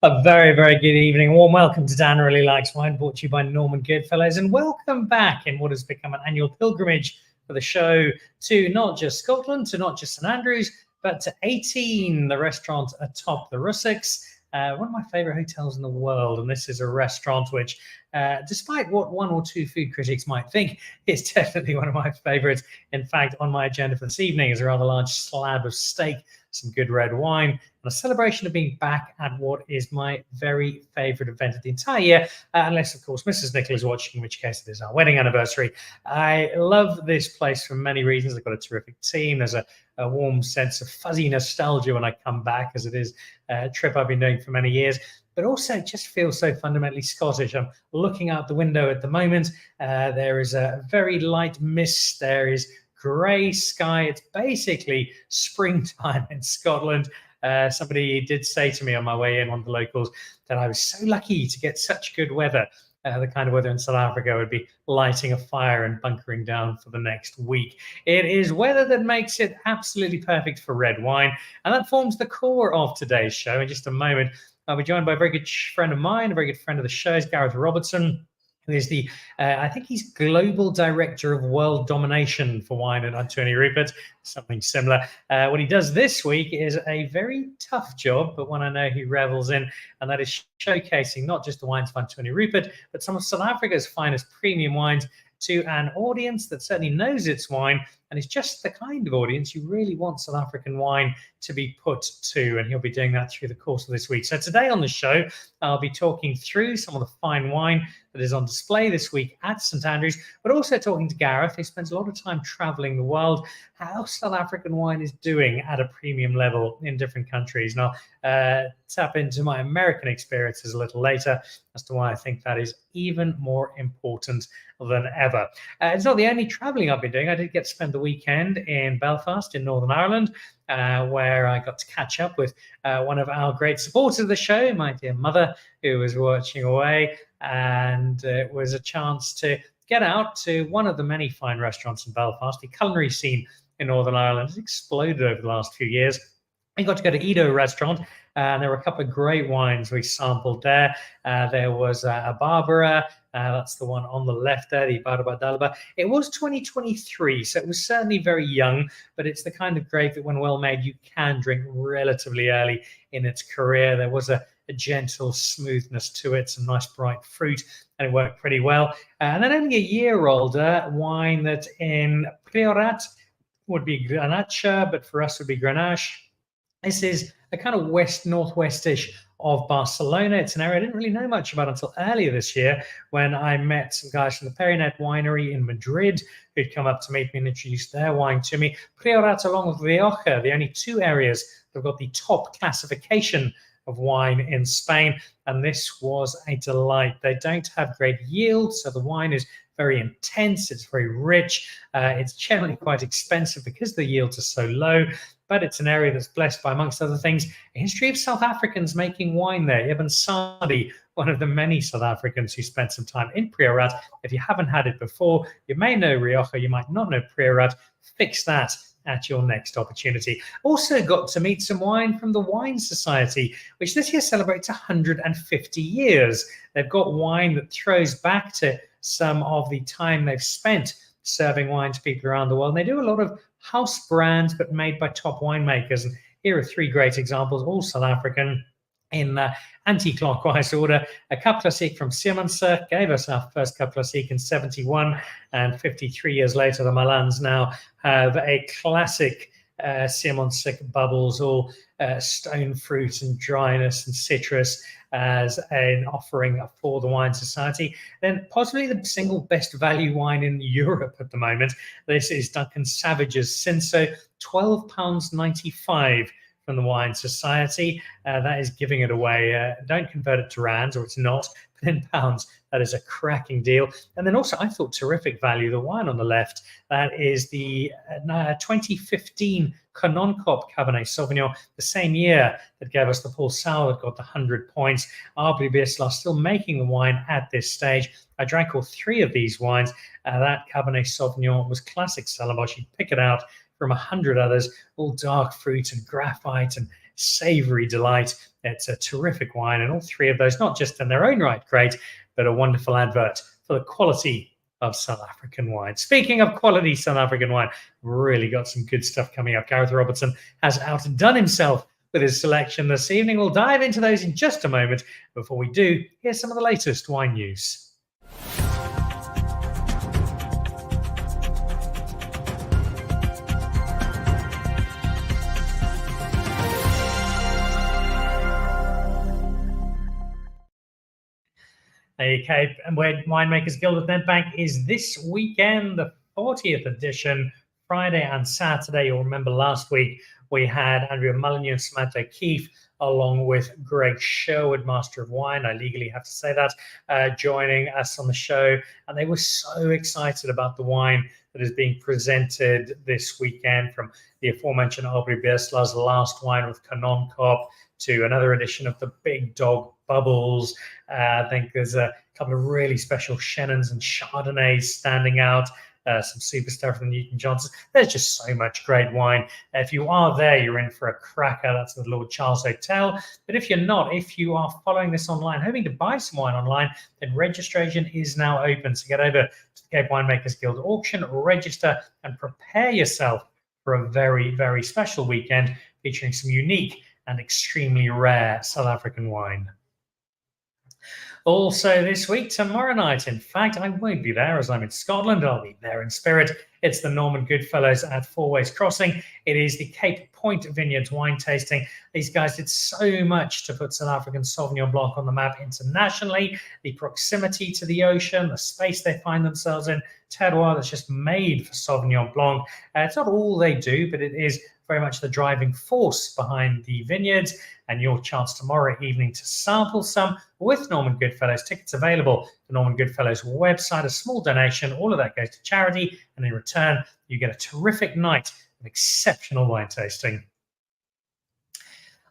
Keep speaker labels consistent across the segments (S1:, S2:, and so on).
S1: A very, very good evening. Warm welcome to Dan Really Likes Wine, brought to you by Norman Goodfellows, and welcome back in what has become an annual pilgrimage for the show to not just Scotland, to not just St Andrews, but to 18, the restaurant atop the Russecks, one of my favourite hotels in the world. And this is a restaurant which, despite what one or two food critics might think, is definitely one of my favourites. In fact, on my agenda for this evening is a rather large slab of steak, some good red wine, and a celebration of being back at what is my very favourite event of the entire year, unless, of course, Mrs. Nicola is watching, in which case it is our wedding anniversary. I love this place for many reasons. They've got a terrific team. There's a warm sense of fuzzy nostalgia when I come back, as it is a trip I've been doing for many years. But also it just feels so fundamentally Scottish. I'm looking out the window at the moment. There is a very light mist. There is grey sky. It's basically springtime in Scotland. Somebody did say to me on my way in, one of the locals, that I was so lucky to get such good weather. The kind of weather in South Africa would be lighting a fire and bunkering down for the next week. It is weather that makes it absolutely perfect for red wine, and that forms the core of today's show. In just a moment, I'll be joined by a very good friend of mine, a very good friend of the show, is Gareth Robertson, who is the, I think he's Global Director of World Domination for Wine at Anthonij Rupert, something similar. What he does this week is a very tough job, but one I know he revels in, and that is showcasing not just the wines of Anthonij Rupert, but some of South Africa's finest premium wines to an audience that certainly knows its wine and is just the kind of audience you really want South African wine to be put to, and he'll be doing that through the course of this week. So today on the show, I'll be talking through some of the fine wine that is on display this week at St Andrews, but also talking to Gareth, who spends a lot of time traveling the world, how South African wine is doing at a premium level in different countries. And I'll tap into my American experiences a little later as to why I think that is even more important than ever. It's not the only traveling I've been doing. I did get to spend the weekend in Belfast in Northern Ireland, where I got to catch up with one of our great supporters of the show, my dear mother, who was watching away. And it was a chance to get out to one of the many fine restaurants in Belfast. The culinary scene in Northern Ireland has exploded over the last few years. I got to go to Edo restaurant, and there were a couple of great wines we sampled there. There was a Barbara, that's the one on the left there, the Barbara d'Alba. It was 2023, so it was certainly very young, but it's the kind of grape that, when well made, you can drink relatively early in its career. There was a gentle smoothness to it, some nice bright fruit, and it worked pretty well. And then only a year older, wine that in Priorat would be Grenache, but for us would be Grenache. This is a kind of northwest-ish of Barcelona. It's an area I didn't really know much about until earlier this year, when I met some guys from the Perinet winery in Madrid who'd come up to meet me and introduced their wine to me. Priorat, along with Rioja, the only two areas that have got the top classification of wine in Spain, and this was a delight. They don't have great yield, so the wine is very intense, it's very rich, it's generally quite expensive because the yields are so low, but it's an area that's blessed by, amongst other things, a history of South Africans making wine there. Ibn Sadi, one of the many South Africans who spent some time in Priorat. If you haven't had it before, you may know Rioja, you might not know Priorat. Fix that at your next opportunity. Also got to meet some wine from the Wine Society, which this year celebrates 150 years. They've got wine that throws back to some of the time they've spent serving wine to people around the world. And they do a lot of house brands, but made by top winemakers. And here are three great examples, all South African, in anti-clockwise order. A Cup Classique from Siemensuk gave us our first Cup Classique in 71, and 53 years later, the Malans now have a classic Siemensuk Bubbles, all stone fruit and dryness and citrus, as an offering for the Wine Society. Then possibly the single best value wine in Europe at the moment. This is Duncan Savage's Cinsault, £12.95 from the Wine Society. That is giving it away. Don't convert it to rands, or it's not, but in pounds, that is a cracking deal. And then also, I thought, terrific value, the wine on the left. That is the 2015 Kononkop Cabernet Sauvignon, the same year that gave us the Paul Sauer that got the 100 points. Arbely Beerslaw still making the wine at this stage. I drank all three of these wines. That Cabernet Sauvignon was classic Stellenbosch. You'd pick it out from 100 others, all dark fruit and graphite and savory delight. It's a terrific wine, and all three of those, not just in their own right great, but a wonderful advert for the quality of South African wine. Speaking of quality South African wine, really got some good stuff coming up. Gareth Robertson has outdone himself with his selection this evening. We'll dive into those in just a moment. Before we do, here's some of the latest wine news. Okay, and where Winemakers Guild of Nedbank is this weekend, the 40th edition, Friday and Saturday. You'll remember last week we had Andrea Molyneux and Samantha O'Keefe, along with Greg Sherwood, Master of Wine, I legally have to say that, joining us on the show. And they were so excited about the wine that is being presented this weekend, from the aforementioned Aubrey Beersla's last wine with Canon Cop to another edition of the Big Dog Bubbles. I think there's a couple of really special Chennons and Chardonnays standing out. Some superstar from Newton Johnson. There's just so much great wine. If you are there, you're in for a cracker. That's the Lord Charles Hotel. But if you're not, if you are following this online, hoping to buy some wine online, then registration is now open. So get over to the Cape Winemakers Guild auction, register, and prepare yourself for a very, very special weekend featuring some unique and extremely rare South African wine. Also this week, tomorrow night, in fact, I won't be there as I'm in Scotland. I'll be there in spirit. It's the Norman Goodfellows at Four Ways Crossing. It is the Cape Point Vineyards wine tasting. These guys did so much to put South African Sauvignon Blanc on the map internationally. The proximity to the ocean, the space they find themselves in, terroir that's just made for Sauvignon Blanc. It's not all they do, but it is very much the driving force behind the vineyards. And your chance tomorrow evening to sample some with Norman Goodfellows. Tickets available to Norman Goodfellows' website. A small donation, all of that goes to charity, and in return you get a terrific night of exceptional wine tasting.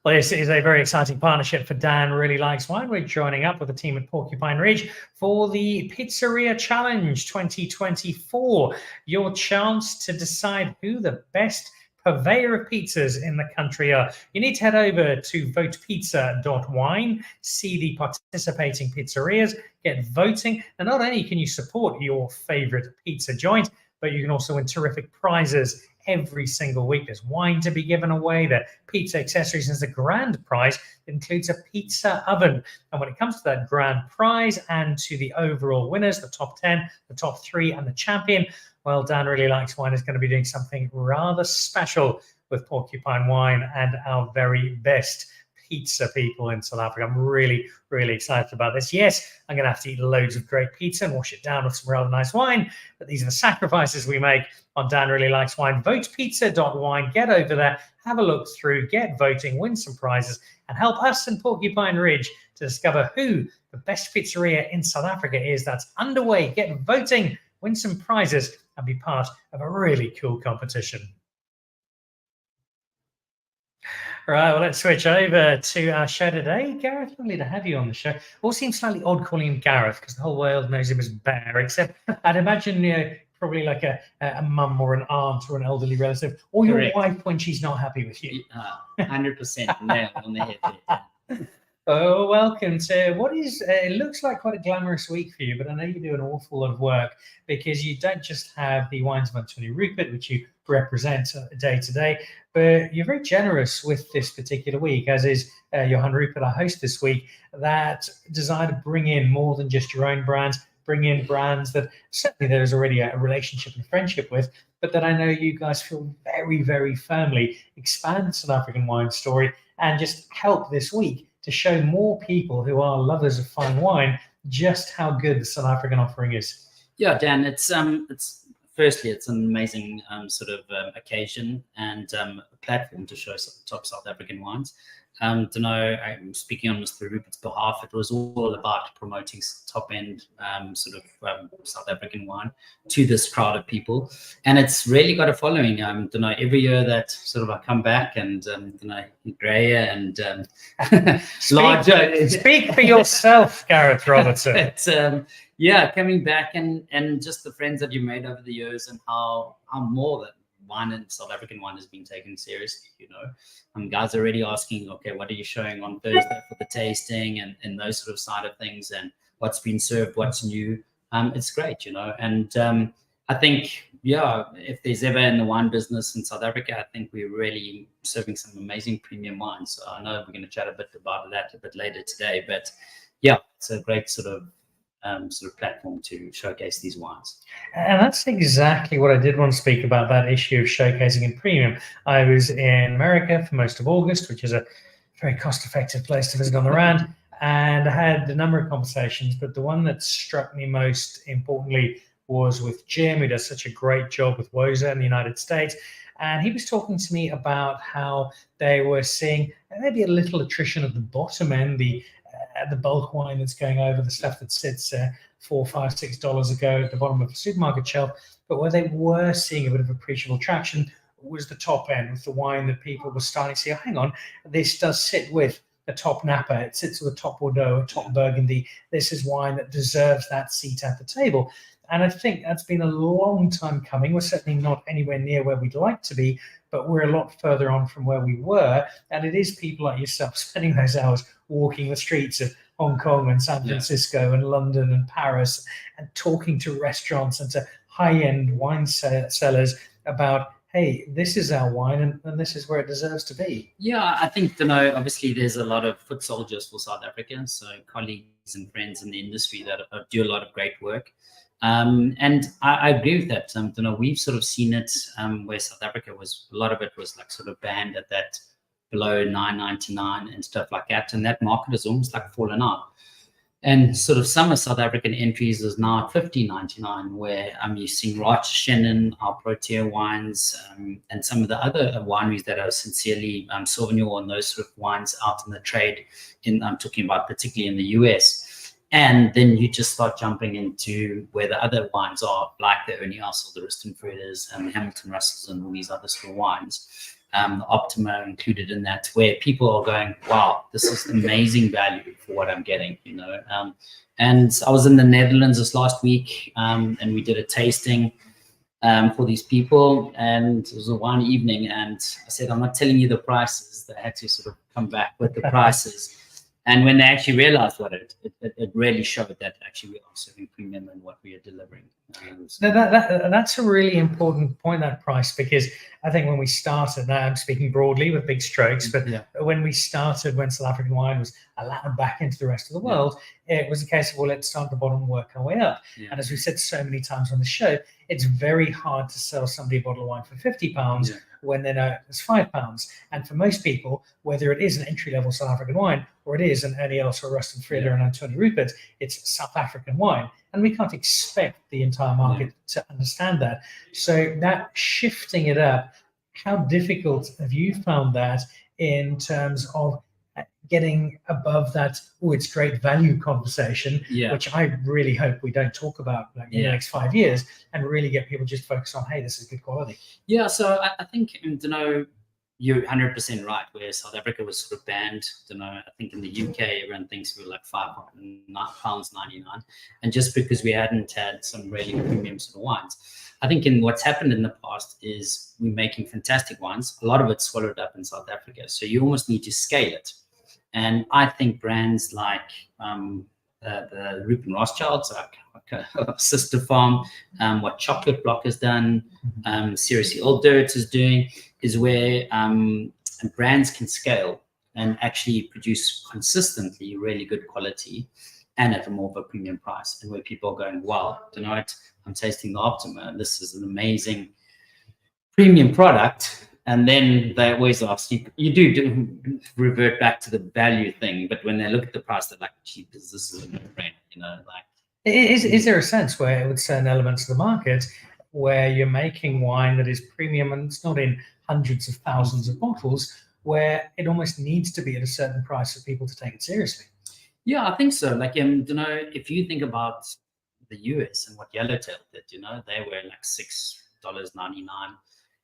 S1: Well, this is a very exciting partnership for Dan Really Likes Wine. We're joining up with the team at Porcupine Ridge for the Pizzeria Challenge 2024. Your chance to decide who the best purveyor of pizzas in the country are. You need to head over to votepizza.wine, see the participating pizzerias, get voting, and not only can you support your favorite pizza joint, but you can also win terrific prizes every single week. There's wine to be given away, the pizza accessories. There's a grand prize that includes a pizza oven. And when it comes to that grand prize and to the overall winners, the top 10, the top 3, and the champion, well, Dan Really Likes Wine is going to be doing something rather special with Porcupine Wine and our very best pizza people in South Africa. I'm really, really excited about this. Yes, I'm going to have to eat loads of great pizza and wash it down with some rather nice wine, but these are the sacrifices we make on Dan Really Likes Wine. Votepizza.wine. Get over there, have a look through, get voting, win some prizes, and help us in Porcupine Ridge to discover who the best pizzeria in South Africa is. That's underway. Get voting, win some prizes, and be part of a really cool competition. All right, well, let's switch over to our show today. Gareth, lovely to have you on the show. All seems slightly odd calling him Gareth because the whole world knows him as Bear, except I'd imagine, you know, probably like a mum or an aunt or an elderly relative, or your
S2: Correct.
S1: wife when she's not happy with you.
S2: 100% nail on the head.
S1: Oh, welcome to what is, it looks like quite a glamorous week for you, but I know you do an awful lot of work because you don't just have the Wines of Anthonij Rupert, which you represent day to day, but you're very generous with this particular week, as is Johan Rupert, our host this week, that desire to bring in more than just your own brands, bring in brands that certainly there's already a relationship and friendship with, but that I know you guys feel very, very firmly expand the South African wine story and just help this week to show more people who are lovers of fine wine just how good the South African offering is.
S2: Yeah, Dan, it's firstly, it's an amazing sort of occasion and a platform to show some top South African wines. To know, I'm speaking on Mr. Rupert's behalf, it was all about promoting top-end sort of South African wine to this crowd of people, and it's really got a following. To know, every year that sort of I come back and to know, grayer and larger.
S1: Speak for yourself, Gareth Robertson.
S2: It's yeah, coming back and just the friends that you made over the years and how more than wine and South African wine is being taken seriously. Guys are already asking, okay, what are you showing on Thursday for the tasting and those sort of side of things, and what's been served, what's new. It's great, and I think, if there's ever in the wine business in South Africa, I think we're really serving some amazing premium wines. So I know we're going to chat a bit about that a bit later today, but it's a great sort of platform to showcase these wines.
S1: And that's exactly what I did want to speak about, that issue of showcasing in premium. I was in America for most of August, which is a very cost-effective place to visit on the Rand, and I had a number of conversations, but the one that struck me most importantly was with Jim, who does such a great job with Woza in the United States. And he was talking to me about how they were seeing maybe a little attrition at the bottom end, the bulk wine that's going over, the stuff that sits $4, $5, $6 ago at the bottom of the supermarket shelf. But where they were seeing a bit of appreciable traction was the top end, with the wine that people were starting to see, oh, hang on, this does sit with a top Napa, it sits with a top Bordeaux, a top Burgundy. This is wine that deserves that seat at the table. And I think that's been a long time coming. We're certainly not anywhere near where we'd like to be, but we're a lot further on from where we were. And it is people like yourself spending those hours walking the streets of Hong Kong and San Francisco and London and Paris, and talking to restaurants and to high-end wine sellers about, hey, this is our wine and this is where it deserves to be.
S2: Yeah, I think, obviously there's a lot of foot soldiers for South Africa, so colleagues and friends in the industry that do a lot of great work. And I agree with that. We've sort of seen it where South Africa a lot of it was like sort of banned at that below $9.99 and stuff like that. And that market has almost like fallen out. And sort of some of South African entries is now at $15.99, where you're seeing Roch, Chenin, our Protea wines, and some of the other wineries that are sincerely Sauvignon and those sort of wines out in the trade. I'm talking about particularly in the US. And then you just start jumping into where the other wines are, like the Ernie House or the Ristenfreders and the Hamilton Russells and all these other sort of wines. The Optima included in that, where people are going, wow, this is amazing value for what I'm getting, And I was in the Netherlands this last week, and we did a tasting for these people, and it was a wine evening, and I said, I'm not telling you the prices. They had to sort of come back with the prices. And when they actually realized what it really showed that actually we are serving premium and what we are delivering.
S1: That's a really important point, that price, because I think when we started, now I'm speaking broadly with big strokes, but when we started, when South African wine was allowed back into the rest of the world, it was a case of, well, let's start at the bottom and work our way up. And as we've said so many times on the show, it's very hard to sell somebody a bottle of wine for £50 when they know it's £5. And for most people, whether it is an entry-level South African wine or it is an Ernie Els or Rustenfreder and Anthonij Rupert, it's South African wine. And we can't expect the entire market to understand that. So that shifting it up, how difficult have you found that in terms of getting above that, oh, it's great value conversation, which I really hope we don't talk about in the next 5 years, and really get people just focused on, hey, this is good quality.
S2: Yeah, so I think, you're 100% right, where South Africa was sort of banned. I think in the UK, everyone thinks we were like £5.99. And just because we hadn't had some really premium sort of wines. I think what's happened in the past is we're making fantastic wines. A lot of it's swallowed up in South Africa. So you almost need to scale it. And I think brands like the Rupert Rothschilds, like Sister Farm, what Chocolate Block has done, seriously, Old Dirt is doing, is where brands can scale and actually produce consistently really good quality and at a more of a premium price, and where people are going, wow, tonight I'm tasting the Optima, and this is an amazing premium product. And then they always ask you do revert back to the value thing, but when they look at the price, they're like, gee, this is a no-brainer,
S1: Is there a sense where, with certain elements of the market, where you're making wine that is premium and it's not in hundreds of thousands of bottles, where it almost needs to be at a certain price for people to take it seriously?
S2: Yeah, I think so. If you think about the US and what Yellowtail did, they were like $6.99.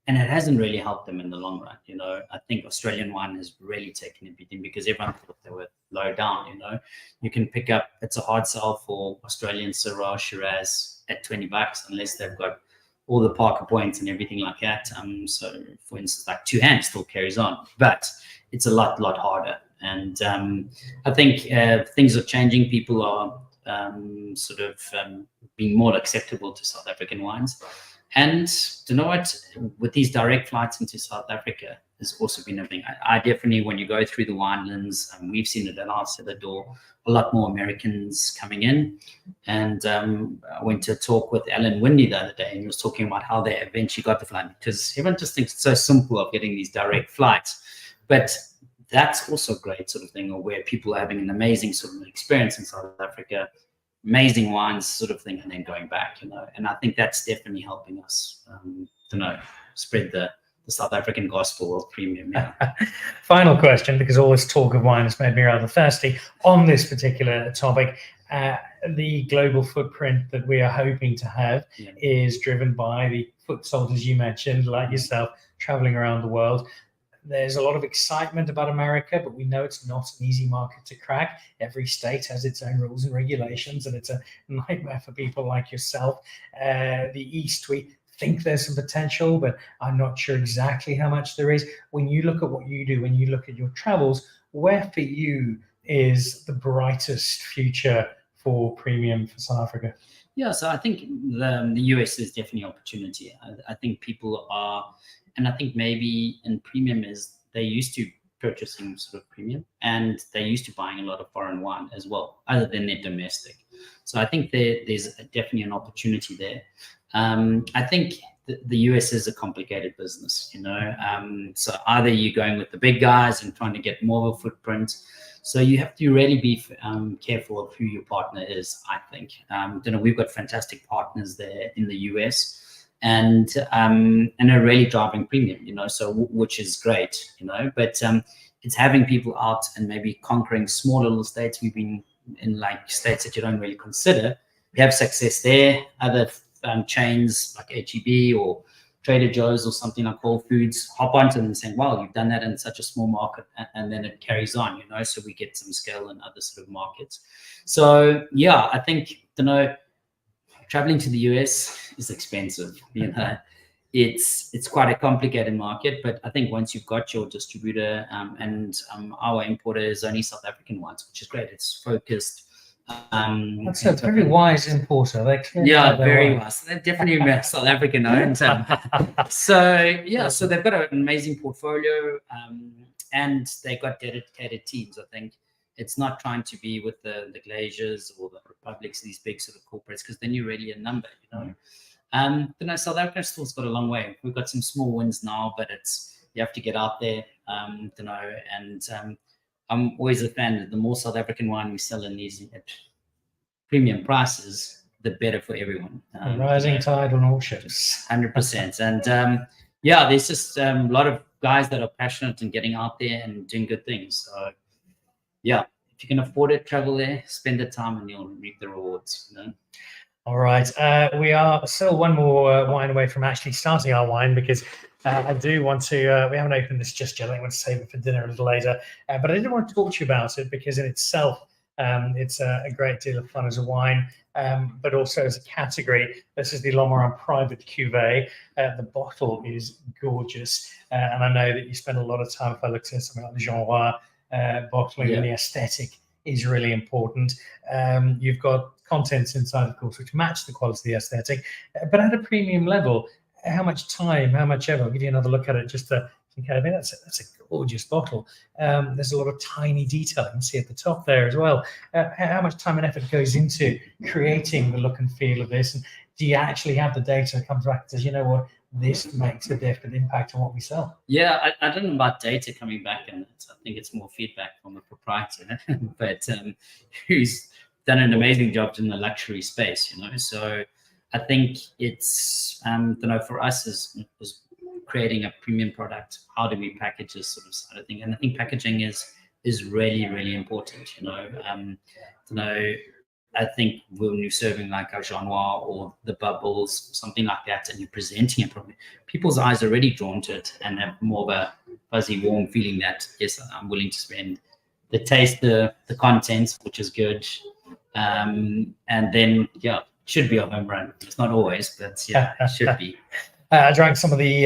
S2: And it hasn't really helped them in the long run. I think Australian wine has really taken a beating because everyone thought they were low down. You can pick up, it's a hard sell for Australian Syrah, Shiraz at $20 unless they've got all the Parker points and everything like that. So for instance, like Two Hands still carries on, but it's a lot harder. And I think things are changing. People are being more acceptable to South African wines. And you know what? With these direct flights into South Africa, has also been a thing. I definitely, when you go through the winelands, we've seen it at our cellar door, a lot more Americans coming in. And I went to talk with Alan Windy the other day, and he was talking about how they eventually got the flight, because everyone just thinks it's so simple of getting these direct flights. But that's also a great sort of thing, or where people are having an amazing sort of experience in South Africa, amazing wines sort of thing, and then going back, and I think that's definitely helping us, spread the South African gospel of premium. Yeah.
S1: Final question, because all this talk of wine has made me rather thirsty on this particular topic. The global footprint that we are hoping to have is driven by the foot soldiers you mentioned, like yourself, traveling around the world. There's a lot of excitement about America, but we know it's not an easy market to crack. Every state has its own rules and regulations, and it's a nightmare for people like yourself. The East, we think there's some potential, but I'm not sure exactly how much there is. When you look at what you do, when you look at your travels, where for you is the brightest future for premium for South Africa?
S2: Yeah, so I think the US is definitely opportunity. I think people are, and I think maybe in premium is they used to purchasing sort of premium, and they're used to buying a lot of foreign wine as well, other than their domestic. So I think there's definitely an opportunity there. I think the US is a complicated business, so either you're going with the big guys and trying to get more of a footprint. So you have to really be careful of who your partner is, I think. We've got fantastic partners there in the US, and are really driving premium, so which is great, but it's having people out and maybe conquering small little states. We've been in like states that you don't really consider. We have success there. Other chains like HEB or Trader Joe's or something like Whole Foods hop onto them and saying, wow, you've done that in such a small market, and then it carries on, so we get some scale in other sort of markets. So yeah, I think, traveling to the US is expensive, it's quite a complicated market, but I think once you've got your distributor, and our importer is only South African wines, which is great. It's focused.
S1: That's a very wise importer.
S2: Very wise. They're definitely South African owned. So they've got an amazing portfolio, and they've got dedicated teams. I think it's not trying to be with the Glaciers or the Republics, these big sort of corporates, because then you're really a number, South Africa still's got a long way. We've got some small wins now, but you have to get out there, and I'm always a fan that the more South African wine we sell in these at premium prices, the better for everyone.
S1: Rising tide on all ships.
S2: 100%. And there's just a lot of guys that are passionate and getting out there and doing good things. So yeah, if you can afford it, travel there, spend the time, and you'll reap the rewards.
S1: All right. We are still one more wine away from actually starting our wine, because I do want to, we haven't opened this just yet. I want to save it for dinner a little later. But I did want to talk to you about it, because in itself, it's a great deal of fun as a wine, but also as a category. This is the Lomoran Private Cuvée. The bottle is gorgeous. And I know that you spend a lot of time, if I looked at something like the Jean Roy bottling, and the aesthetic is really important. You've got contents inside, of course, which match the quality of the aesthetic, but at a premium level. How much time, how much ever? I'll give you another look at it just to think. I mean, that's a gorgeous bottle. There's a lot of tiny detail. You can see at the top there as well. How much time and effort goes into creating the look and feel of this? And do you actually have the data that comes back and says, you know what, this makes a definite impact on what we sell?
S2: Yeah, I don't know about data coming back, and I think it's more feedback from the proprietor, but who's done an amazing job in the luxury space, So I think it's, for us is creating a premium product. How do we package this sort of side of thing? And I think packaging is really, really important. I think when you're serving like a Jean Noir or the bubbles, something like that, and you're presenting it properly, people's eyes are already drawn to it and have more of a fuzzy, warm feeling that, yes, I'm willing to spend. The taste, the contents, which is good. And then, should be a home run. It's not always, but yeah, it should be.
S1: I drank some of the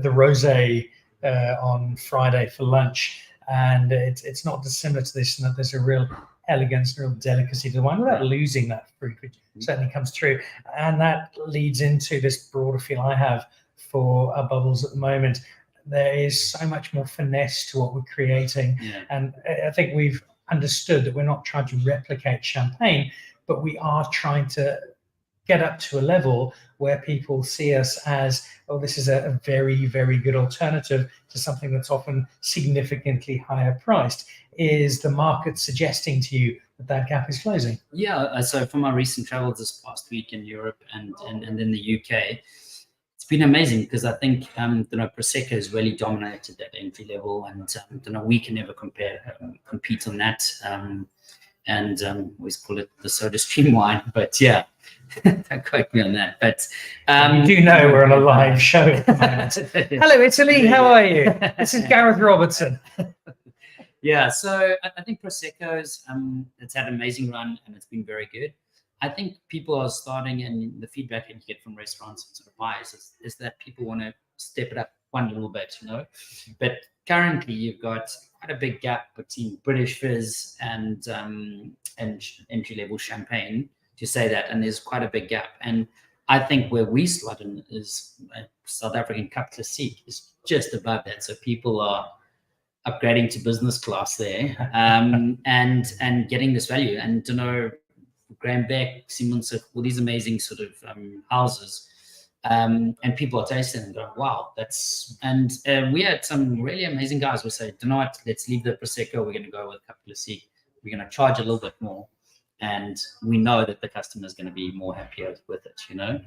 S1: rosé on Friday for lunch, and it's not dissimilar to this in that there's a real elegance, real delicacy to the wine without losing that fruit, which certainly comes through. And that leads into this broader feel I have for our bubbles at the moment. There is so much more finesse to what we're creating. And I think we've understood that we're not trying to replicate champagne, but we are trying to get up to a level where people see us as, oh, this is a very, very good alternative to something that's often significantly higher priced. Is the market suggesting to you that that gap is closing?
S2: Yeah, so for my recent travels this past week in Europe and in the UK, it's been amazing because I think Prosecco has really dominated that entry level, and we can never compete on that. And always call it the soda stream wine, but yeah, don't quote me on that. But
S1: you do know we're on a live show at the moment. Hello, Italy, how are you? This is Gareth Robertson.
S2: Yeah, so I think Prosecco's it's had an amazing run and it's been very good. I think people are starting, and the feedback that you get from restaurants and sort of buyers is that people want to step it up one little bit, But currently, you've got quite a big gap between British fizz and entry level champagne, to say that, and there's quite a big gap. And I think where we slot in is South African Cup Classique is just above that. So people are upgrading to business class there, and getting this value. And Graham Beck, Simons, all these amazing sort of houses. And people are tasting and going, wow, and we had some really amazing guys who say, let's leave the Prosecco, we're going to go with Cup Classique. We're going to charge a little bit more. And we know that the customer is going to be more happier with it,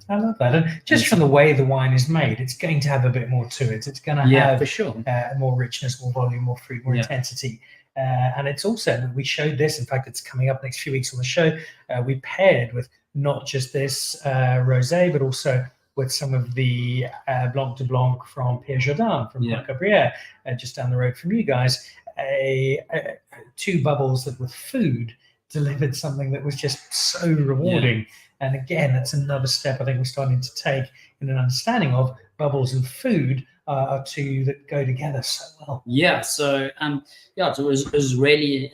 S1: I love that. And just from the way the wine is made, it's going to have a bit more to it. It's going to have
S2: for sure.
S1: More richness, more volume, more fruit, more intensity. And it's also, we showed this, in fact, it's coming up next few weeks on the show. We paired with not just this rosé, but also with some of the Blanc de Blanc from Pierre Jourdain, from Cabriere, just down the road from you guys. Two bubbles that with food delivered something that was just so rewarding. And again, that's another step I think we're starting to take in an understanding of bubbles and food are two that go together so well.
S2: Yeah, so it was really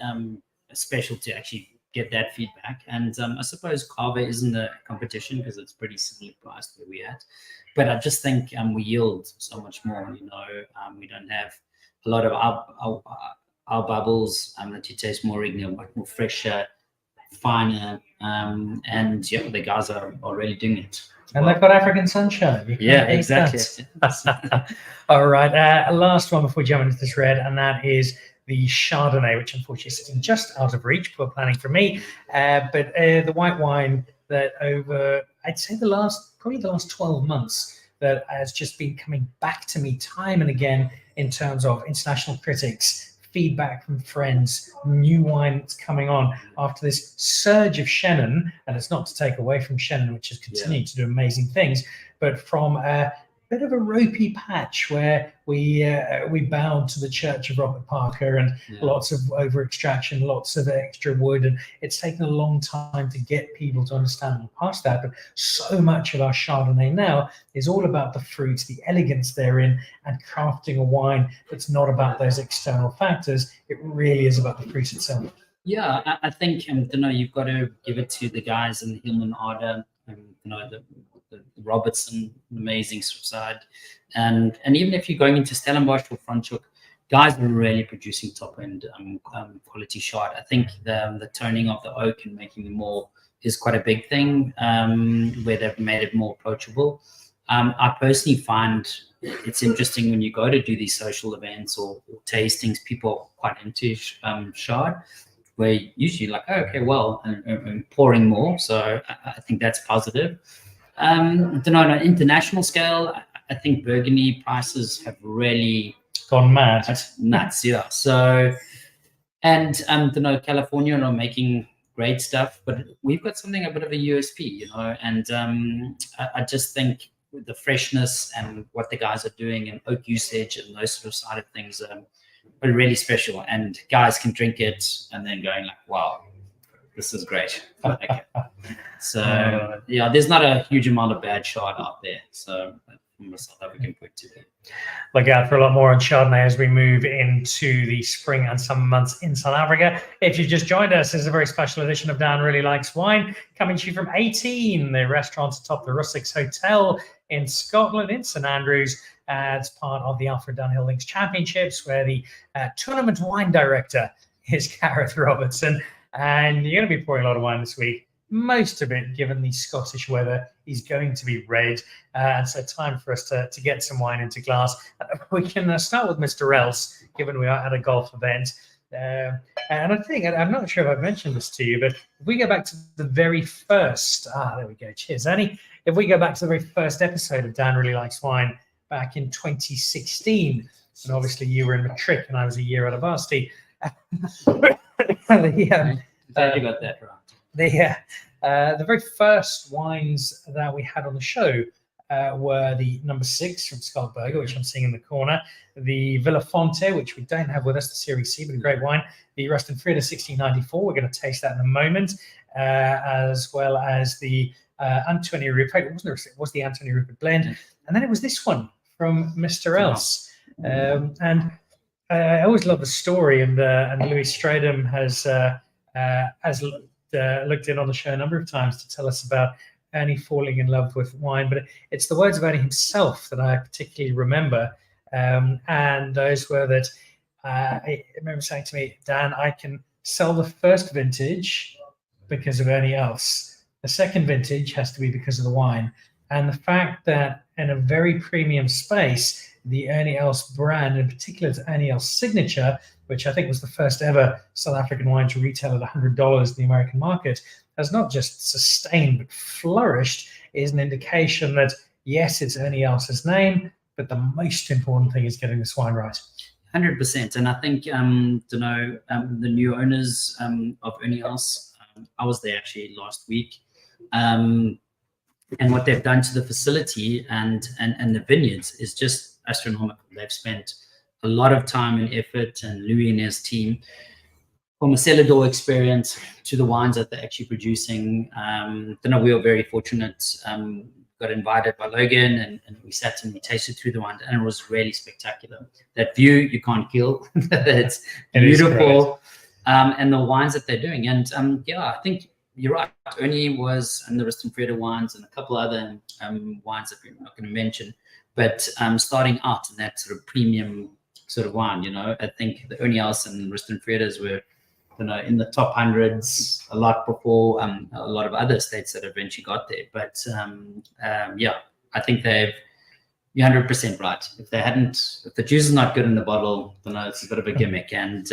S2: special to actually get that feedback. And I suppose Cava isn't a competition because it's pretty similarly priced where we're at. But I just think we yield so much more. We don't have a lot of our bubbles that you taste more regular, much more fresher, finer, and the guys are really doing it.
S1: And they've got African sunshine.
S2: Yeah, exactly.
S1: All right, last one before we jump into this red, and that is the Chardonnay, which unfortunately is sitting just out of reach. Poor planning for me. But the white wine that over, I'd say probably the last 12 months, that has just been coming back to me time and again in terms of international critics, feedback from friends, new wine that's coming on after this surge of Chenin. And it's not to take away from Chenin, which has continued to do amazing things, but from a bit of a ropey patch where we bowed to the Church of Robert Parker and lots of over extraction, lots of extra wood, and it's taken a long time to get people to understand and past that. But so much of our Chardonnay now is all about the fruits, the elegance therein, and crafting a wine that's not about those external factors. It really is about the fruit itself.
S2: Yeah, I think you've got to give it to the guys in the Hillman Arda, the Robertson, amazing side, and even if you're going into Stellenbosch or Franschhoek, guys are really producing top end quality Chard. I think the toning of the oak and making them more is quite a big thing, where they've made it more approachable. I personally find it's interesting when you go to do these social events or tastings, people are quite into Chard, where usually like, oh, okay, well, I'm pouring more. So I think that's positive. On an international scale, I think Burgundy prices have really
S1: gone mad.
S2: Nuts, yeah. So, and California are making great stuff, but we've got something a bit of a USP, and I just think the freshness and what the guys are doing and oak usage and those sort of side of things are really special, and guys can drink it and then going like, wow, this is great. Okay. So yeah, there's not a huge amount of bad Chard out there. So from a South African point of view.
S1: Look out for a lot more on Chardonnay as we move into the spring and summer months in South Africa. If you just joined us, this is a very special edition of Dan Really Likes Wine, coming to you from 18, the restaurant atop the Russell's Hotel in Scotland, in St Andrews, as part of the Alfred Dunhill Links Championships, where the tournament wine director is Gareth Robertson. And you're going to be pouring a lot of wine this week. Most of it, given the Scottish weather, is going to be red. And so time for us to get some wine into glass. We can start with Mr. Else, given we are at a golf event. And I think, I'm not sure if I've mentioned this to you, but if we go back to the very first, there we go, cheers, Annie. If we go back to the very first episode of Dan Really Likes Wine back in 2016, and obviously you were in matric and I was a year out of varsity.
S2: Glad you got that right.
S1: The very first wines that we had on the show were the number 6 from Skalkberger, which I'm seeing in the corner, the Villafonte, which we don't have with us, the Series C, but a great wine, the Rustenfrieda 1694, we're going to taste that in a moment, as well as the Anthonij Rupert. It was the Anthonij Rupert blend, and then it was this one from Mr. Else. And I always love the story, and Louis Stradum has looked in on the show a number of times to tell us about Ernie falling in love with wine, but it's the words of Ernie himself that I particularly remember, and those were that I remember saying to me, Dan, I can sell the first vintage because of Ernie Else. The second vintage has to be because of the wine, and the fact that in a very premium space, the Ernie Else brand, in particular the Ernie Else signature, which I think was the first ever South African wine to retail at $100 in the American market, has not just sustained but flourished, is an indication that, yes, it's Ernie Else's name, but the most important thing is getting this wine right.
S2: 100%. And I think, the new owners of Ernie Else, I was there actually last week, and what they've done to the facility and the vineyards is just astronomical. They've spent a lot of time and effort, and Louis and his team, from a cellar door experience to the wines that they're actually producing. We were very fortunate, got invited by Logan, and we sat and we tasted through the wine, and it was really spectacular. That view you can't kill. It's beautiful. And the wines that they're doing. And I think you're right. Ernie was, and the Rustenfrieda wines and a couple other wines that we're not going to mention, but starting out in that sort of premium sort of wine, I think the Ernie Else and Rustenfriedas were, in the top hundreds a lot before a lot of other states that eventually got there. But I think you're 100% right. If the juice is not good in the bottle, it's a bit of a gimmick, and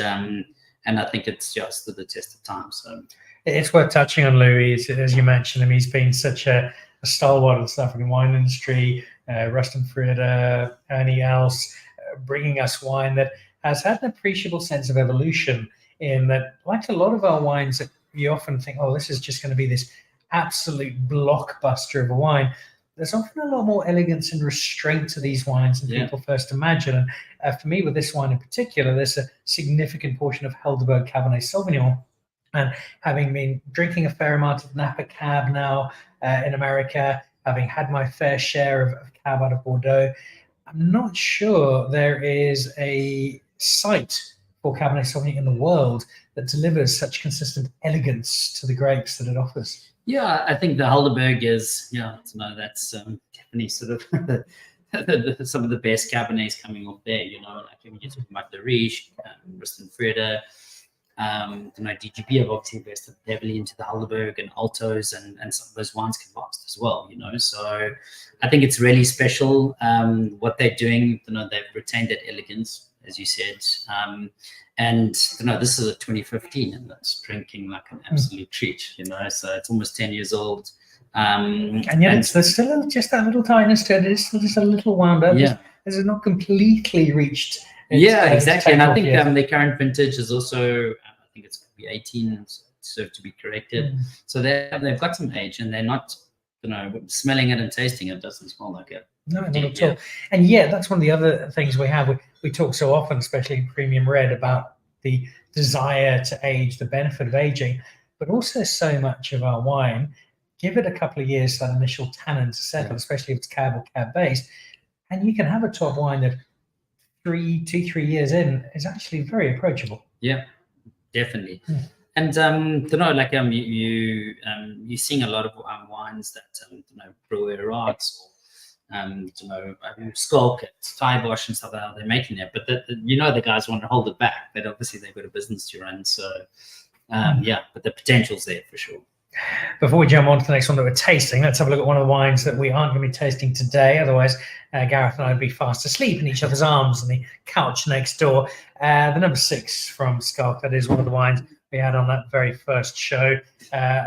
S2: I think it's just stood the test of time. So
S1: it's worth touching on Louis, as you mentioned. He's been such a stalwart of the South African wine industry. Rustenfrieda, Ernie Else, bringing us wine that has had an appreciable sense of evolution, in that, like a lot of our wines that you often think, oh, this is just going to be this absolute blockbuster of a wine, there's often a lot more elegance and restraint to these wines than people first imagine. And for me, with this wine in particular, there's a significant portion of Helderberg Cabernet Sauvignon. And having been drinking a fair amount of Napa Cab now in America, having had my fair share of Cab out of Bordeaux, I'm not sure there is a site for Cabernet Sauvignon in the world that delivers such consistent elegance to the grapes that it offers.
S2: Yeah, I think the Helderberg is, that's definitely sort of some of the best Cabernets coming off there, like when you're talking about the Riche, Rustenfrieda, DGP have obviously invested heavily into the Helderberg and Altos, and some of those wines can last as well, So I think it's really special what they're doing. They've retained that elegance, as you said. And this is a 2015, and that's drinking like an absolute treat, So it's almost 10 years old.
S1: And yet there's still just that little tightness to it. It's still just a little wound up.
S2: Yeah.
S1: It's not completely reached.
S2: Exactly. And I think the current vintage is also, I think it's going to be 18, so to be corrected. So they've got some age, and they're not, smelling it and tasting it doesn't smell like it.
S1: No, not at all. And that's one of the other things we have. We talk so often, especially in premium red, about the desire to age, the benefit of aging. but also so much of our wine. Give it a couple of years for that initial tannin to settle, especially if it's cab or cab based, and you can have a top wine that 3 years in is actually very approachable.
S2: Yeah, definitely. And you know, like you're seeing a lot of wines that you know, brewer rights or you know, Skulk at Thai-Bosch and stuff like that, they're making it, but you know, the guys want to hold it back, but obviously they've got a business to run, so yeah, but the potential's there for sure.
S1: Before we jump on to the next one that we're tasting, let's have a look at one of the wines that we aren't going to be tasting today. Otherwise, Gareth and I would be fast asleep in each other's arms on the couch next door. The number 6 from Skulk, that is one of the wines we had on that very first show.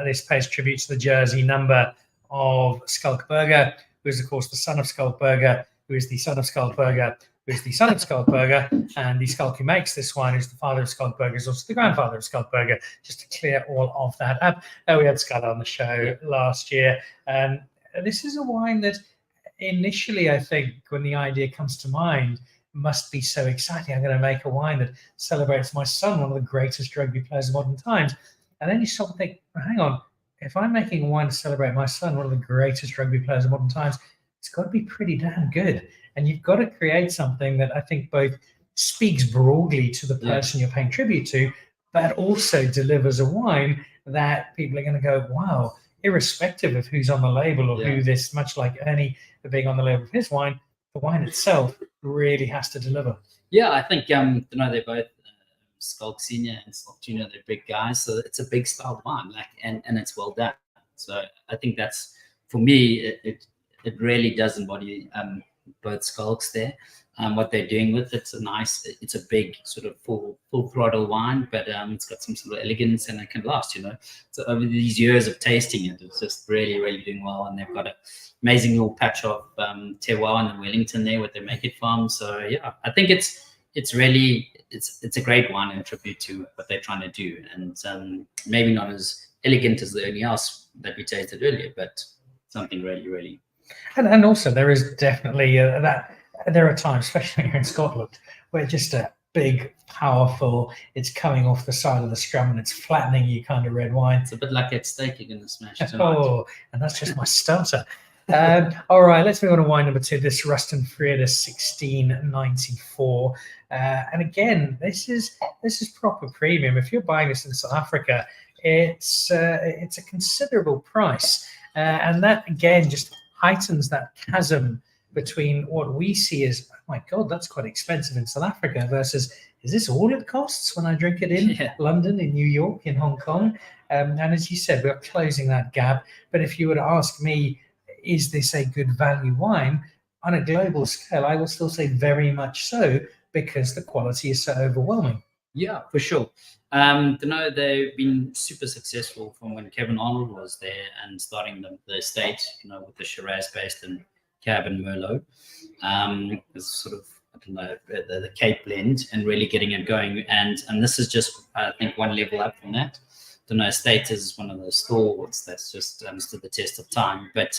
S1: This pays tribute to the Jersey number of Skulkberger, who is, of course, the son of Skulkberger, who is the son of Skulkberger, who is the son of Skulkberger, and the Skulk who makes this wine is the father of Skulkberger, is also the grandfather of Skulkberger, just to clear all of that up. We had Scott on the show last year, and this is a wine that initially, I think, when the idea comes to mind, must be so exciting. I'm going to make a wine that celebrates my son, one of the greatest rugby players of modern times. And then you stop and think, well, hang on, if I'm making a wine to celebrate my son, one of the greatest rugby players of modern times, it's got to be pretty damn good. And you've got to create something that I think both speaks broadly to the person you're paying tribute to, but also delivers a wine that people are going to go, wow, irrespective of who's on the label or who this, much like Ernie being on the label of his wine, the wine itself really has to deliver.
S2: Yeah, I think, you know, they're both Skulk Senior and Skulk Junior, they're big guys, so it's a big style wine, like, and it's well done. So I think that's, for me, it really does embody both Skulks there. What they're doing with it's a big sort of full throttle wine, but it's got some sort of elegance and it can last, you know. So over these years of tasting it, it's just really doing well, and they've got an amazing little patch of terroir in Wellington there where they make it from. So yeah, I think it's really a great wine in tribute to what they're trying to do, and maybe not as elegant as anything else that we tasted earlier, but something really.
S1: And also there is definitely that there are times, especially here in Scotland, where just a big, powerful, it's coming off the side of the scrum and it's flattening you kind of red wine.
S2: It's a bit like that steak you're going to smash tonight.
S1: Oh, and that's just my starter. All right, let's move on to wine number 2. This Ruston Frieda 1694, and again, this is proper premium. If you're buying this in South Africa, it's a considerable price, and that again just heightens that chasm between what we see as, oh my God, that's quite expensive in South Africa, versus, is this all it costs when I drink it in London, in New York, in Hong Kong? And as you said, we're closing that gap. But if you were to ask me, is this a good value wine? On a global scale, I will still say very much so, because the quality is so overwhelming.
S2: Yeah, for sure. You know, they've been super successful from when Kevin Arnold was there and starting the estate, you know, with the Shiraz based in Cab and Merlot. It's sort of, I don't know, the Cape blend and really getting it going. And this is just, I think, one level up from that. Don't know, estate is one of those stalwarts that's just stood the test of time. But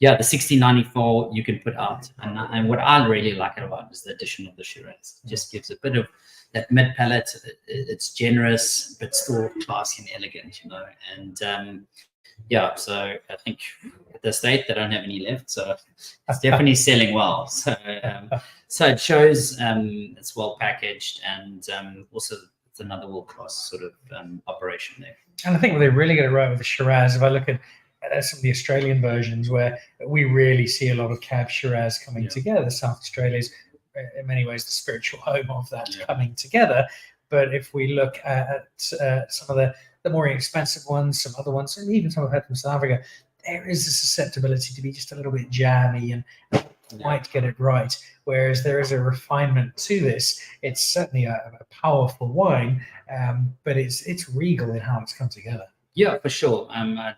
S2: yeah, the 1694 you can put out. And what I really like about is the addition of the Shiraz. It just gives a bit of that mid palate. It's generous, but still classy and elegant, you know. And yeah, so I think at the state they don't have any left, so it's definitely selling well. So so it shows it's well packaged, and also it's another world-class sort of operation there.
S1: And I think they really get it right with the Shiraz. If I look at some of the Australian versions, where we really see a lot of Cab Shiraz coming together, South Australia is in many ways the spiritual home of that coming together. But if we look at some of the more expensive ones, some other ones, and even some I've had from South Africa, there is a susceptibility to be just a little bit jammy and not quite get it right. Whereas there is a refinement to this. It's certainly a powerful wine, but it's regal in how it's come together.
S2: Yeah, for sure. I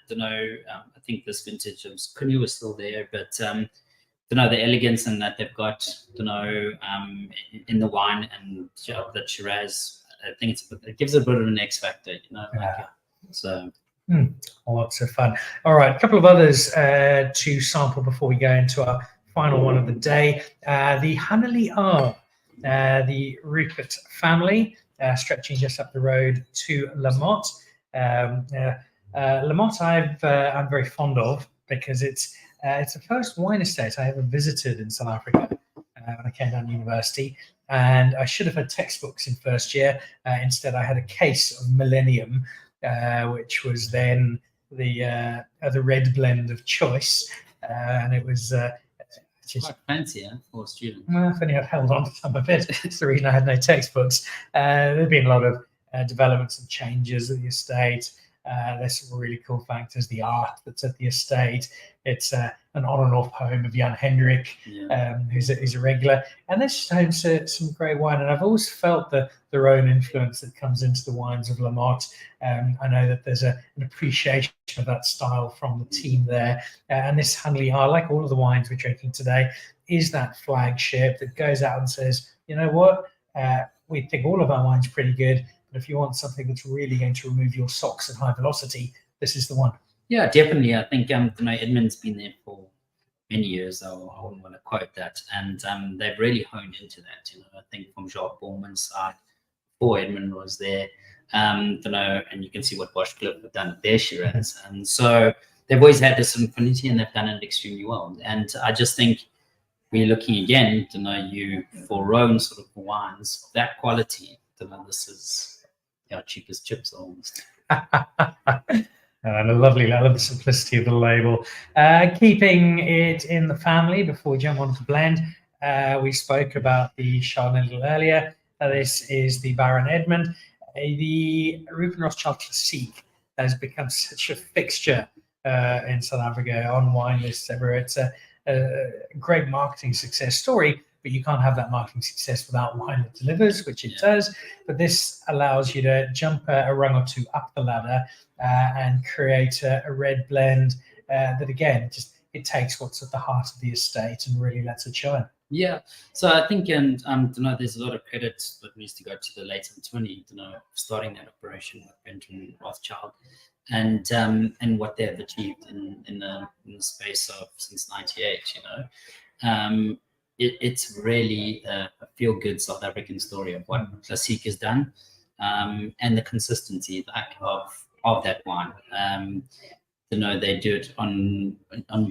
S2: don't know. I think this vintage of Cunu was still there, but don't know the elegance and that they've got. Don't know in the wine and that Shiraz. I think it gives it a bit of an X factor, you know. So
S1: lots of fun. All right, a couple of others to sample before we go into our final one of the day. The Hanley R, the Rupert family, stretching just up the road to La Motte. Lamotte I'm very fond of because it's the first wine estate I ever visited in South Africa when I came down to university. And I should have had textbooks in first year. Instead, I had a case of Millennium, which was then the red blend of choice, and it was
S2: just quite fancy, for a student.
S1: Well, if only I'd held on to some of it. That's the reason I had no textbooks. There'd been a lot of developments and changes at the estate. There's some really cool factors. The art that's at the estate. It's an on and off home of Jan Hendrik, who's a regular. And this just home to some great wine. And I've always felt their own influence that comes into the wines of Lamotte. I know that there's an appreciation of that style from the team there. And this Hanley, like all of the wines we're drinking today, is that flagship that goes out and says, you know what, we think all of our wine's pretty good. But if you want something that's really going to remove your socks at high velocity, this is the one.
S2: Yeah, definitely. I think Edmund's been there for many years. I wouldn't want to quote that, and they've really honed into that. I think from Jacques Borman's side, before Edmund was there, and you can see what Boschcliff have done at their Shiraz, and so they've always had this infinity, and they've done it extremely well. And I just think we're looking again you for Rhone sort of wines that quality. This is our cheapest chips almost.
S1: And I love the simplicity of the label. Keeping it in the family before we jump on to blend, we spoke about the Chardonnay a little earlier. This is the Baron Edmund. The Rupert Rothschild Classique has become such a fixture in South Africa on wine lists everywhere. It's a great marketing success story, but you can't have that marketing success without wine that delivers, which it does. But this allows you to jump a rung or two up the ladder and create a red blend that, again, it takes what's at the heart of the estate and really lets it shine.
S2: Yeah, so I think, there's a lot of credit that needs to go to the late Anthonij, starting that operation with Benjamin Rothschild, and what they have achieved in the space of since '98. It's really a feel-good South African story of what Classique has done, and the consistency of that wine. They do it on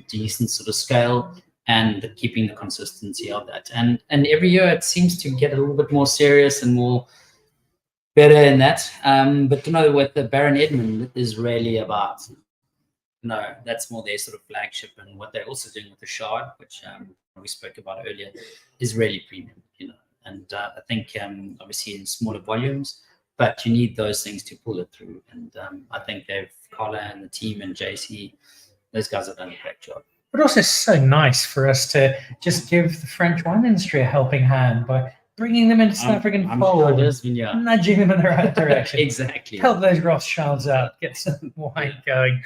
S2: decent sort of scale, and keeping the consistency of that. And every year it seems to get a little bit more serious and more better in that. But what the Baron Edmund is really about, that's more their sort of flagship, and what they're also doing with the Chard, which we spoke about earlier, is really premium, And I think obviously in smaller volumes, but you need those things to pull it through. And I think Carla and the team and JC, those guys have done a great job.
S1: But also, it's so nice for us to just give the French wine industry a helping hand by bringing them into South African fold, nudging them in the right direction.
S2: Exactly.
S1: Help those Rothschilds out, get some wine going.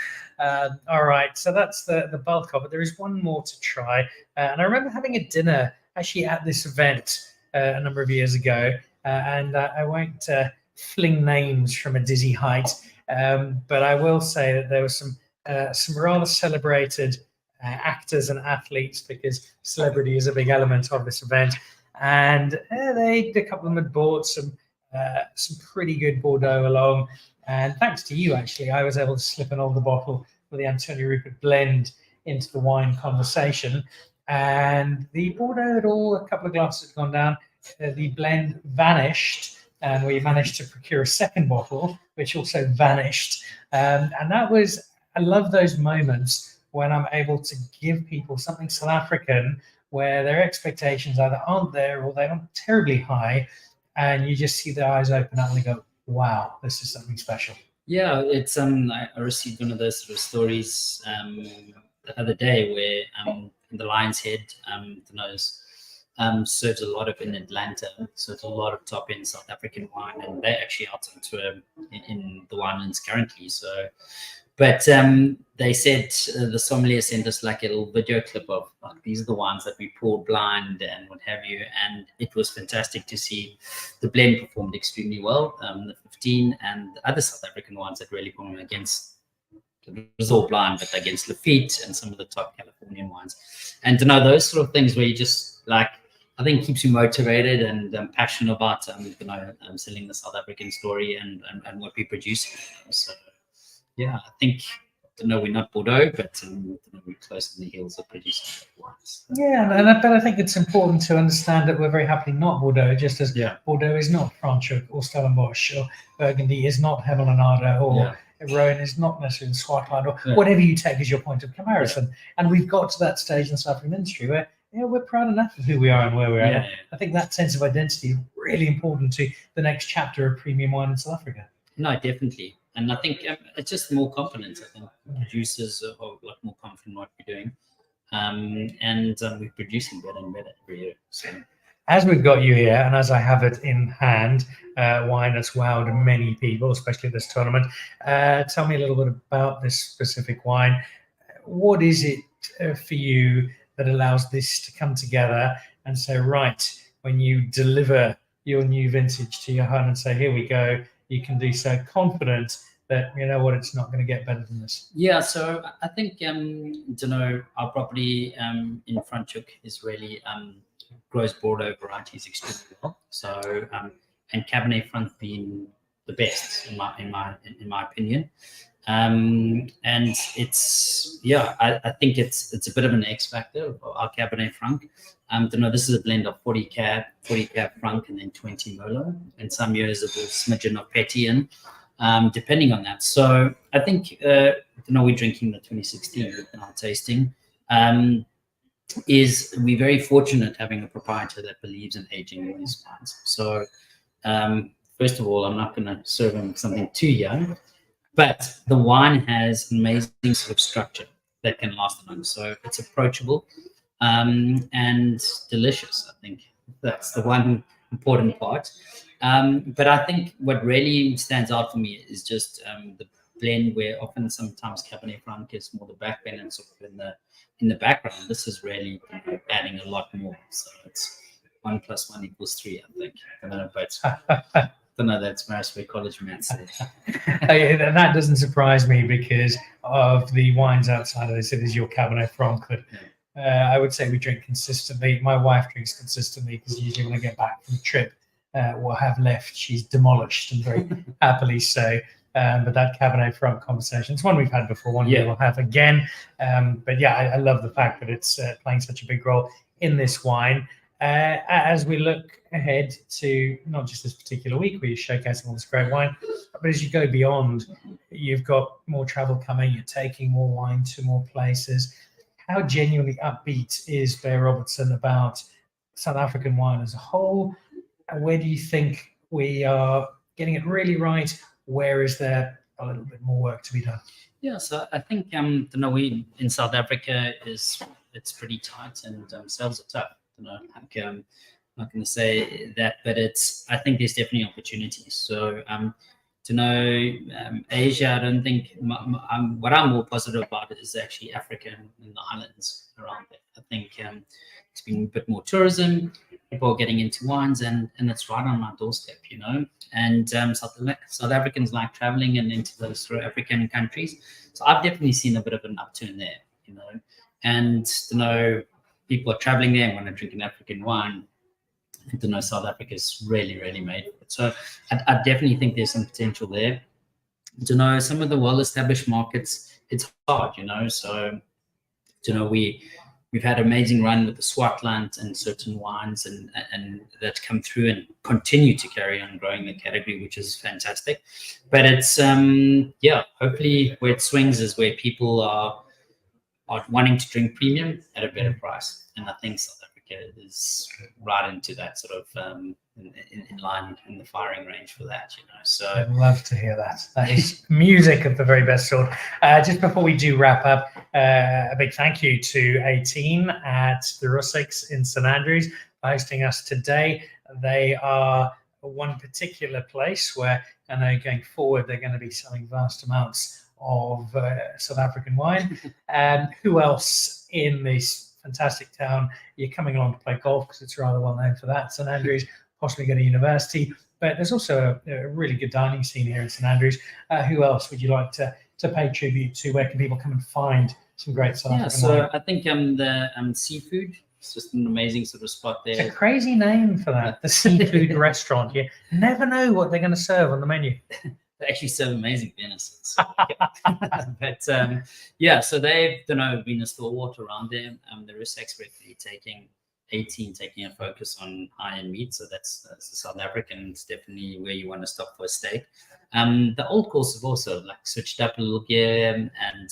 S1: All right, so that's the bulk of it. There is one more to try. And I remember having a dinner actually at this event a number of years ago. And I won't fling names from a dizzy height, but I will say that there were some rather celebrated actors and athletes, because celebrity is a big element of this event. And a couple of them had bought some pretty good Bordeaux along. And thanks to you, actually, I was able to slip an older bottle with the Anthony Rupert blend into the wine conversation. And the Bordeaux had a couple of glasses had gone down. The blend vanished, and we managed to procure a second bottle, which also vanished. And I love those moments when I'm able to give people something South African where their expectations either aren't there or they aren't terribly high, and you just see their eyes open up and they go, wow, this is something special.
S2: Yeah, it's I received one of those sort of stories the other day where the Lion's Head, serves a lot of in Atlanta, serves a lot of top end South African wine, and they're actually out on tour in the winelands currently. So, but they said the sommelier sent us like a little video clip of these are the wines that we poured blind and what have you, and it was fantastic to see the blend performed extremely well. The 15 and the other South African wines that really performed against, it was all blind, but against Lafite and some of the top Californian wines. And those sort of things where you just like, I think keeps you motivated and passionate about selling the South African story and what we produce. So yeah, I think we're not Bordeaux, but we're close on the heels of producing wines.
S1: Yeah, but I think it's important to understand that we're very happily not Bordeaux, just as Bordeaux is not Franschhoek or Stellenbosch, or Burgundy is not Hemelanada, or Rhone is not necessarily Swartland, or whatever you take as your point of comparison. And we've got to that stage in the South African industry where we're proud enough of who we are and where we're at. I think that sense of identity is really important to the next chapter of premium wine in South Africa.
S2: No, definitely. And I think it's just more confidence. I think producers are a lot more confident in what we're doing. And we're producing better and better every year. So,
S1: as we've got you here, and as I have it in hand, wine that's wowed many people, especially at this tournament. Tell me a little bit about this specific wine. What is it for you that allows this to come together and say, right, when you deliver your new vintage to your home and say, here we go, you can be so confident that it's not going to get better than this?
S2: Yeah, so I think our property in Franschhoek is really grows Bordeaux varieties extremely well. So and Cabernet Franc being the best in my opinion. And it's I think it's a bit of an X factor for our Cabernet Franc. This is a blend of 40 Cab Franc and then 20 Merlot, and some years of a smidgen of Petit depending on that. So I think we're drinking the 2016 in our tasting. Is we're very fortunate having a proprietor that believes in aging in these wines. So first of all, I'm not going to serve him something too young, but the wine has amazing sort of structure that can last long. So it's approachable and delicious. I think that's the one important part. But I think what really stands out for me is just the blend, where often sometimes Cabernet Franc is more the back end and sort of in the background. This is really adding a lot more. So it's 1 + 1 = 3, I think. I don't know, but that's Marysville College maths.
S1: That doesn't surprise me because of the wines outside of this. It is your Cabernet Franc that I would say we drink consistently. My wife drinks consistently because usually when I get back from the trip, what I have left, she's demolished, and very happily so. But that Cabernet Franc conversation, it's one we've had before, one we will have again. But I love the fact that it's playing such a big role in this wine. As we look ahead to not just this particular week where you're showcasing all this great wine, but as you go beyond, you've got more travel coming, you're taking more wine to more places. How genuinely upbeat is Bear Robertson about South African wine as a whole? Where do you think we are getting it really right? Where is there a little bit more work to be done?
S2: Yeah, so I think we in South Africa it's pretty tight and sales are tough. I'm not going to say that, but I think there's definitely opportunities. So Asia, I don't think what I'm more positive about is actually Africa and the islands around there. I think it's been a bit more tourism. People are getting into wines, and it's right on our doorstep, And South Africans like traveling and into those sort of African countries. So I've definitely seen a bit of an upturn there, And people are traveling there and want to drink an African wine. And South Africa is really, really made for it. So I definitely think there's some potential there. Some of the well-established markets, it's hard, So we've had an amazing run with the Swartland and certain wines and that come through and continue to carry on growing the category, which is fantastic. But it's hopefully where it swings is where people are wanting to drink premium at a better price, and I think South Africa is right into that sort of in line in the firing range for that. So
S1: I'd love to hear that. That is music of the very best sort. Just before we do wrap up, a big thank you to a team at the Russiks in St Andrews for hosting us today. They are one particular place where I know going forward they're going to be selling vast amounts of South African wine. And who else in this fantastic town? You're coming along to play golf because it's rather well known for that. St Andrews, possibly go to university, but there's also a really good dining scene here in St Andrews. Who else would you like to pay tribute to? Where can people come and find some great South African wine?
S2: So I think the seafood It's just an amazing sort of spot
S1: It's a
S2: there.
S1: crazy name for that, the seafood restaurant. You never know what they're going to serve on the menu.
S2: They actually serve amazing venison. So, but yeah, so they've been a stalwart around them. The risk expertly taking a focus on high-end meat. So that's the South African. It's definitely where you want to stop for a steak. The old course have also like switched up a little gear, and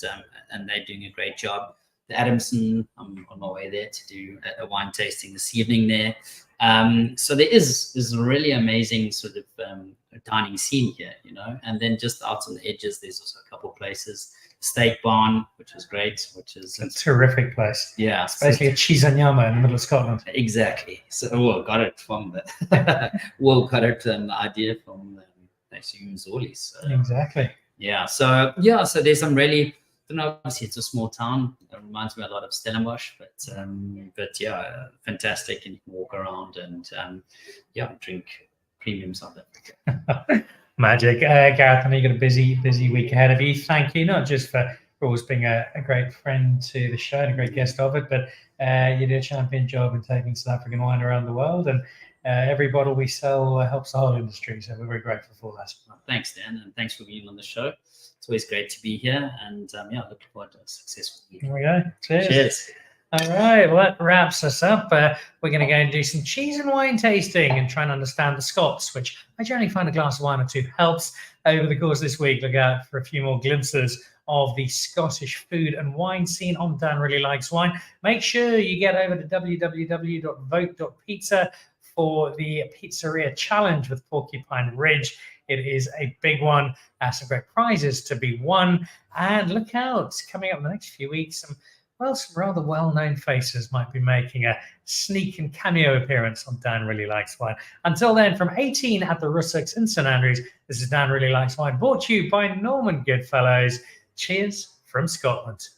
S2: they're doing a great job. The Adamson, I'm on my way there to do a wine tasting this evening there. So there is a really amazing sort of dining scene here, and then just out on the edges, there's also a couple of places. Steak Barn, which is great, which is
S1: a terrific place.
S2: Yeah,
S1: it's basically a cheese and yama in the middle of Scotland.
S2: Exactly. So got it from the idea from actually Mzoli's. So,
S1: exactly.
S2: Yeah. So there's some really. Obviously, it's a small town. It reminds me a lot of Stellenbosch, but yeah, fantastic, and you can walk around and drink premium South Africa.
S1: Magic. Gareth, I know you've got a busy week ahead of you. Thank you, not just for always being a great friend to the show and a great guest of it, but you do a champion job in taking South African wine around the world, and every bottle we sell helps the whole industry. So we're very grateful for that.
S2: Well, thanks, Dan, and thanks for being on the show. It's always great to be here, and looking forward to a successful week.
S1: Here we go. Cheers.
S2: Cheers.
S1: All right, well, that wraps us up. We're going to go and do some cheese and wine tasting and try and understand the Scots, which I generally find a glass of wine or two helps. Over the course of this week, look out for a few more glimpses of the Scottish food and wine scene on Dan Really Likes Wine. Make sure you get over to www.vote.pizza for the Pizzeria Challenge with Porcupine Ridge. It is a big one. Some great prizes to be won. And look out, coming up in the next few weeks, some rather well-known faces might be making a sneak and cameo appearance on Dan Really Likes Wine. Until then, from 18 at the Russocks in St Andrews, this is Dan Really Likes Wine, brought to you by Norman Goodfellows. Cheers from Scotland.